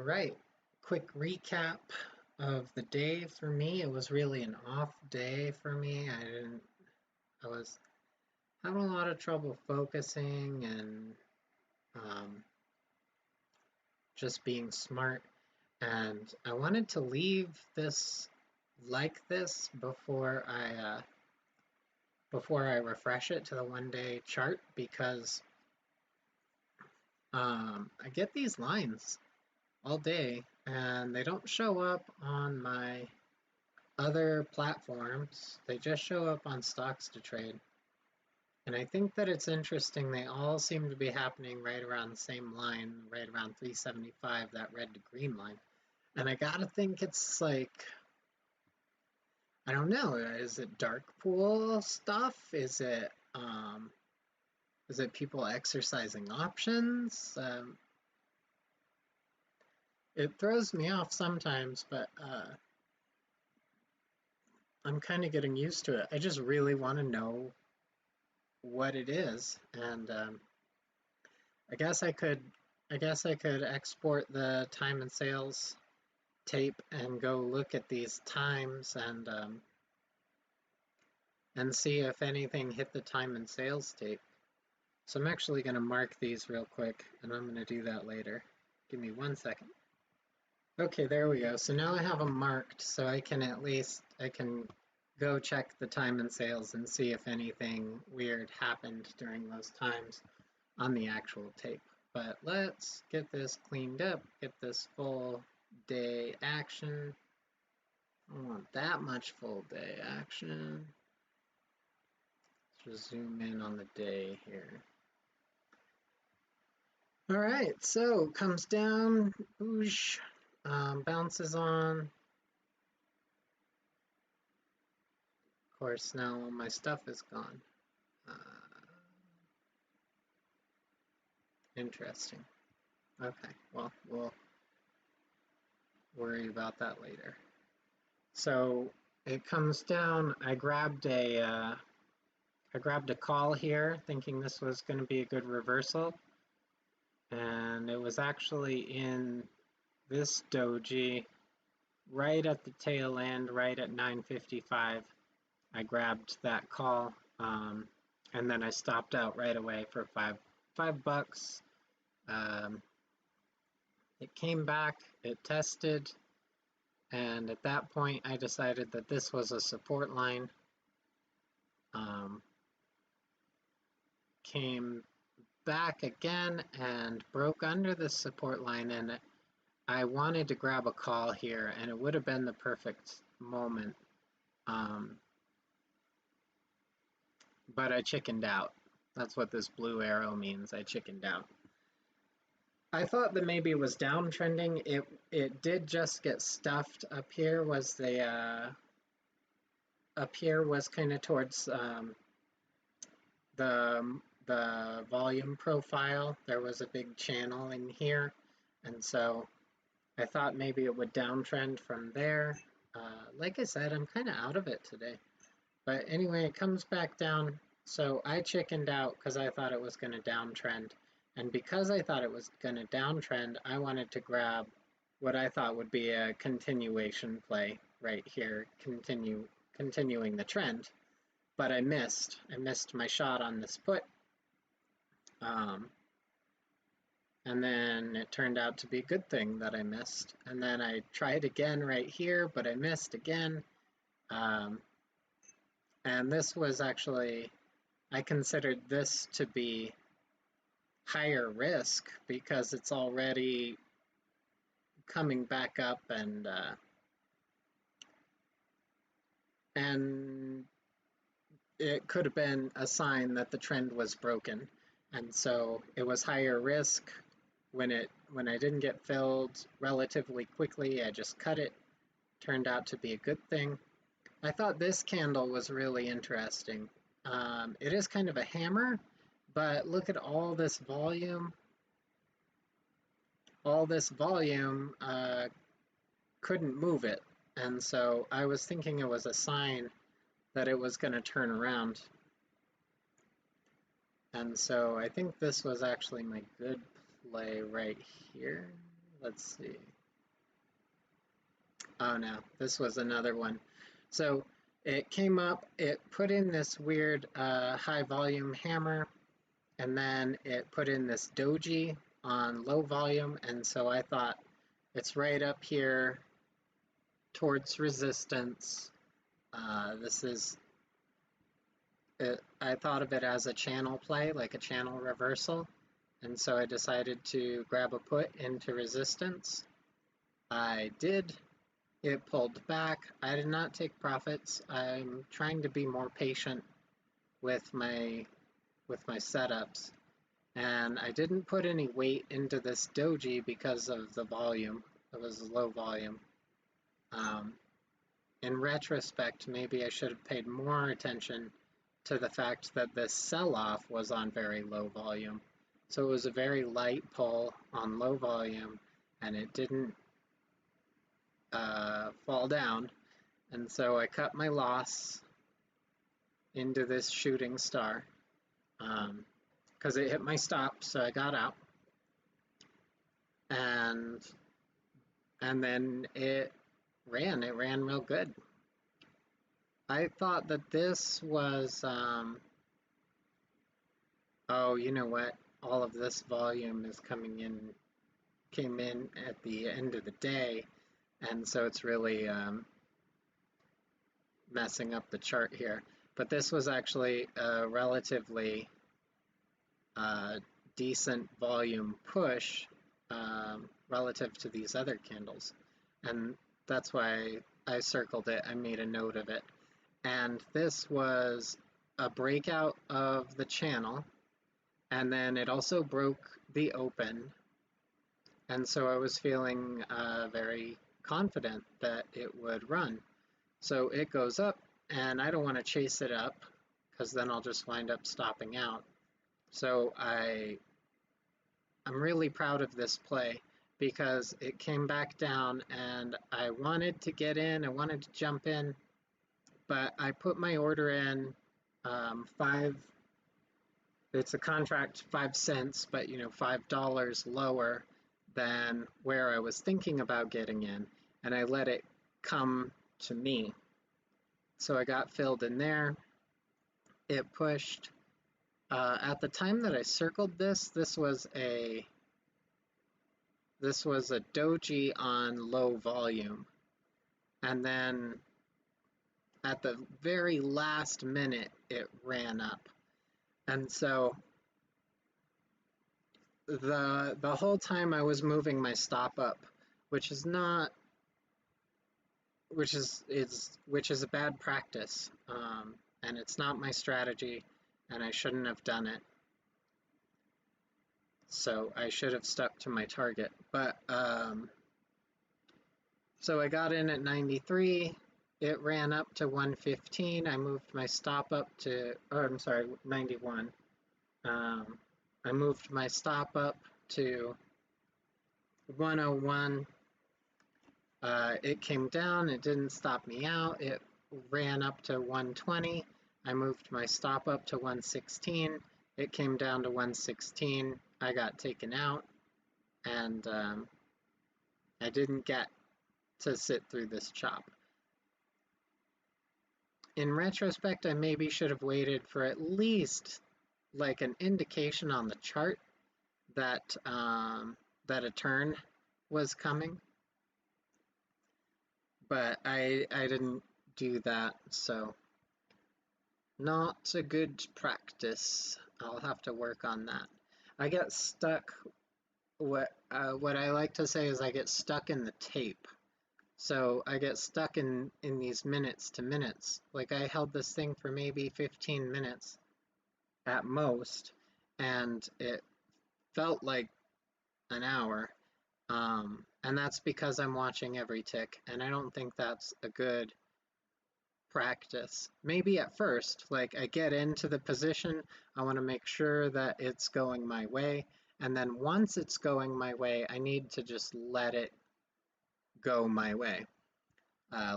All right, quick recap of the day for me. It was really an off day for me. I was having a lot of trouble focusing and um, just being smart. And I wanted to leave this like this before I refresh it to the 1 day chart because I get these lines all day and they don't show up on my other platforms. They just show up on Stocks to Trade. And I think that it's interesting. They all seem to be happening right around the same line, right around 375, that red to green line. And I gotta think it's like, I don't know, is it dark pool stuff? Is it people exercising options? It throws me off sometimes, but I'm kind of getting used to it. I just really want to know what it is, and I guess I could export the time and sales tape and go look at these times and see if anything hit the time and sales tape. So I'm actually going to mark these real quick, and I'm going to do that later. Give me 1 second. Okay, there we go. So now I have them marked, so I can go check the time and sales and see if anything weird happened during those times on the actual tape. But let's get this cleaned up, get this full day action. I don't want that much full day action. Let's just zoom in on the day here. All right, so comes down, boosh, bounces on. Of course, now my stuff is gone. Interesting. Okay, well, we'll worry about that later. So it comes down. I grabbed a call here, thinking this was going to be a good reversal, and it was actually in this doji right at the tail end, right at 9:55. I grabbed that call, and then I stopped out right away for $5. It came back, it tested, and at that point I decided that this was a support line. Came back again and broke under the support line, and I wanted to grab a call here, and it would have been the perfect moment, but I chickened out. That's what this blue arrow means. I chickened out. I thought that maybe it was downtrending. It did just get stuffed. Up here was kind of towards the volume profile. There was a big channel in here, and so I thought maybe it would downtrend from there. Like I said, I'm kind of out of it today. But anyway, it comes back down. So I chickened out because I thought it was going to downtrend. And because I thought it was going to downtrend, I wanted to grab what I thought would be a continuation play right here, continuing the trend. But I missed. I missed my shot on this put. And then it turned out to be a good thing that I missed. And then I tried again right here, but I missed again. And this was actually, I considered this to be higher risk because it's already coming back up, and it could have been a sign that the trend was broken. And so it was higher risk. When I didn't get filled relatively quickly, I just cut it. Turned out to be a good thing. I thought this candle was really interesting. It is kind of a hammer, but look at all this volume. All this volume couldn't move it. And so I was thinking it was a sign that it was going to turn around. And so I think this was actually my good play right here. let's see. Oh no, this was another one. So it came up, it put in this weird high volume hammer, and then it put in this doji on low volume, and so I thought it's right up here towards resistance. This is, I thought of it as a channel play, like a channel reversal, and so I decided to grab a put into resistance. I did. It pulled back. I did not take profits. I'm trying to be more patient with my setups. And I didn't put any weight into this doji because of the volume. It was low volume. In retrospect, maybe I should have paid more attention to the fact that this sell-off was on very low volume. So it was a very light pull on low volume, and it didn't fall down. And so I cut my loss into this shooting star because it hit my stop, so I got out. And then it ran real good. I thought that this was, oh, you know what? All of this volume is came in at the end of the day, and so it's really messing up the chart here. But this was actually a relatively decent volume push relative to these other candles. And that's why I circled it. I made a note of it. And this was a breakout of the channel. And then it also broke the open. And so I was feeling very confident that it would run. So it goes up, and I don't want to chase it up because then I'll just wind up stopping out. So I'm really proud of this play because it came back down and I wanted to get in, I wanted to jump in, but I put my order in it's a contract 5 cents, but you know, $5 lower than where I was thinking about getting in, and I let it come to me. So I got filled in there. It pushed. At the time that I circled this was a doji on low volume, and then at the very last minute it ran up, and so the whole time I was moving my stop up, which is a bad practice, and it's not my strategy, and I shouldn't have done it. So I should have stuck to my target. But so I got in at 93. It ran up to 115. I moved my stop up to, oh, I'm sorry, 91. I moved my stop up to 101. It came down. It didn't stop me out. It ran up to 120. I moved my stop up to 116. It came down to 116. I got taken out, and I didn't get to sit through this chop. In retrospect, I maybe should have waited for at least like an indication on the chart that that a turn was coming, but I didn't do that, so not a good practice. I'll have to work on that. I get stuck. What I like to say is I get stuck in the tape. So I get stuck in these minutes to minutes. Like I held this thing for maybe 15 minutes at most, and it felt like an hour. And that's because I'm watching every tick, and I don't think that's a good practice. Maybe at first, like I get into the position, I want to make sure that it's going my way, and then once it's going my way, I need to just let it go my way,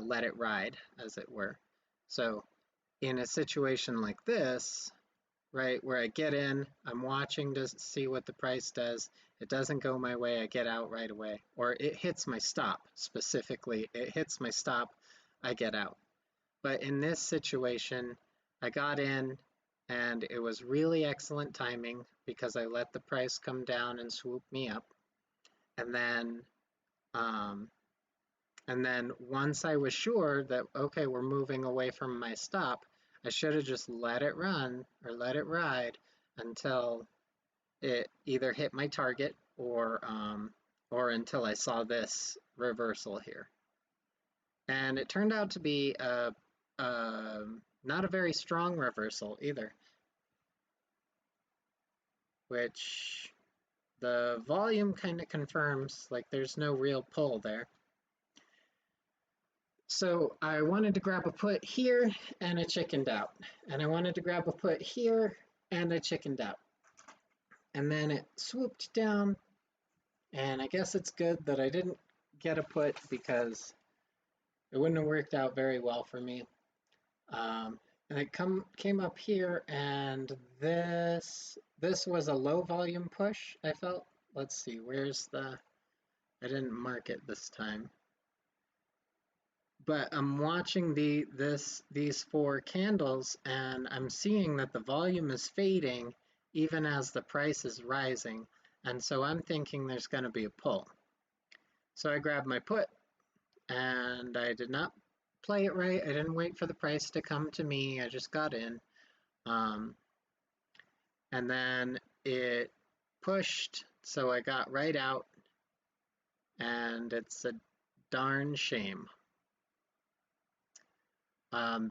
let it ride, as it were. So in a situation like this, right? Where I get in, I'm watching to see what the price does. It doesn't go my way, I get out right away. Or it hits my stop specifically. It hits my stop, I get out. But in this situation, I got in and it was really excellent timing because I let the price come down and swoop me up. And then um, once I was sure that, okay, we're moving away from my stop, I should have just let it run or let it ride until it either hit my target or until I saw this reversal here. And it turned out to be not a very strong reversal either, which the volume kind of confirms, like there's no real pull there. So I wanted to grab a put here and I chickened out. And I wanted to grab a put here and I chickened out. And then it swooped down, and I guess it's good that I didn't get a put because it wouldn't have worked out very well for me. And it came up here, and this was a low volume push, I felt. Let's see, where's the, I didn't mark it this time. But I'm watching these four candles, and I'm seeing that the volume is fading even as the price is rising. And so I'm thinking there's going to be a pull. So I grabbed my put, and I did not play it right. I didn't wait for the price to come to me. I just got in. And then it pushed, so I got right out, and it's a darn shame.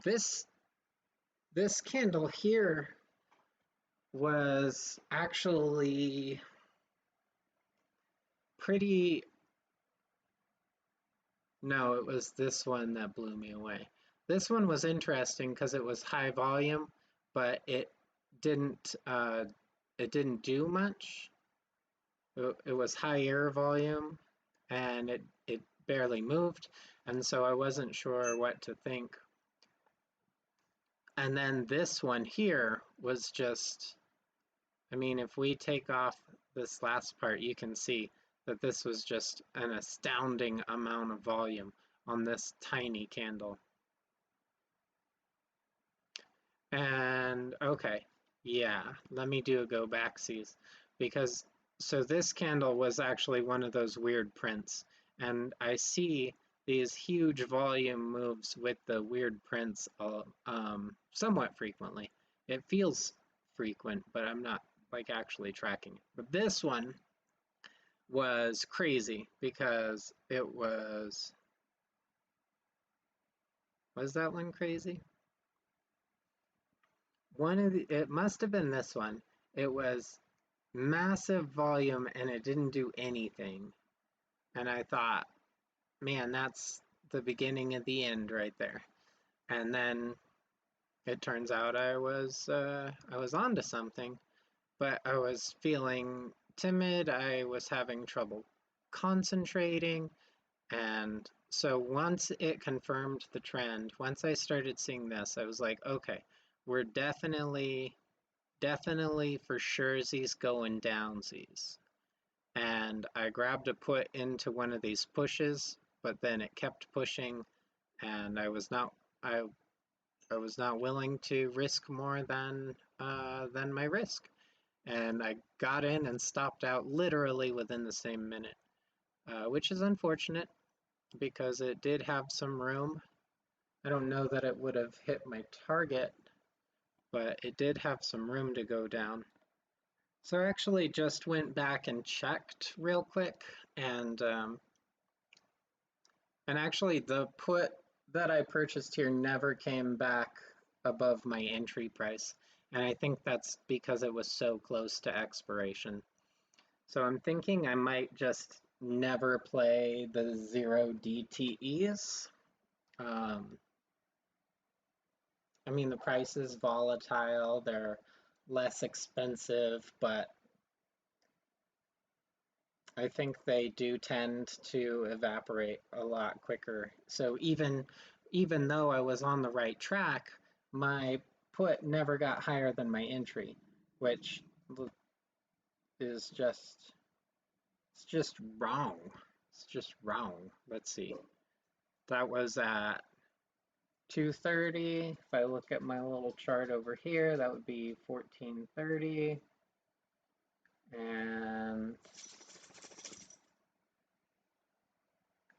This candle here was actually pretty, no, it was this one that blew me away. This one was interesting because it was high volume, but it didn't do much. It was higher volume, and it barely moved, and so I wasn't sure what to think. And then this one here was just, I mean, if we take off this last part, you can see that this was just an astounding amount of volume on this tiny candle. And okay, yeah, let me do a go backsies, because so this candle was actually one of those weird prints, and I see these huge volume moves with the weird prints somewhat frequently. It feels frequent, but I'm not like actually tracking it. But this one was crazy because it was that one crazy? It must have been this one. It was massive volume and it didn't do anything. And I thought, man, that's the beginning of the end right there. And then it turns out I was onto something, but I was feeling timid. I was having trouble concentrating. And so once it confirmed the trend, once I started seeing this, I was like, okay, we're definitely for surezies going downsies. And I grabbed a put into one of these pushes, but then it kept pushing, and I was not willing to risk more than my risk. And I got in and stopped out literally within the same minute, which is unfortunate because it did have some room. I don't know that it would have hit my target, but it did have some room to go down. So I actually just went back and checked real quick, and actually the put that I purchased here never came back above my entry price, and I think that's because it was so close to expiration. So I'm thinking I might just never play the 0 DTEs. I mean, the price is volatile, they're less expensive, but I think they do tend to evaporate a lot quicker. So even though I was on the right track, my put never got higher than my entry, which is it's just wrong. It's just wrong. Let's see. That was at 2:30. If I look at my little chart over here, that would be 14:30. And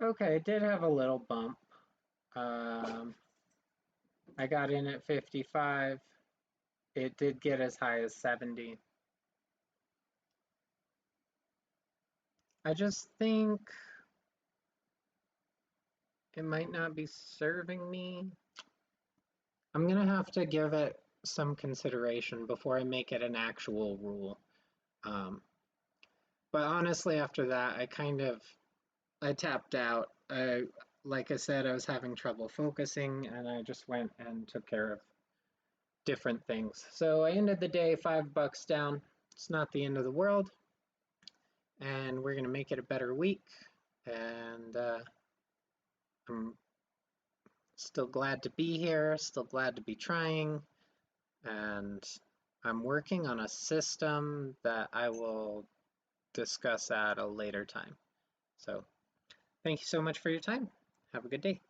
okay, it did have a little bump. I got in at 55. It did get as high as 70. I just think it might not be serving me. I'm gonna have to give it some consideration before I make it an actual rule. But honestly, after that, I tapped out. Like I said, I was having trouble focusing, and I just went and took care of different things. So I ended the day $5 down. It's not the end of the world, and we're gonna make it a better week. And I'm still glad to be here, still glad to be trying, and I'm working on a system that I will discuss at a later time. So thank you so much for your time. Have a good day.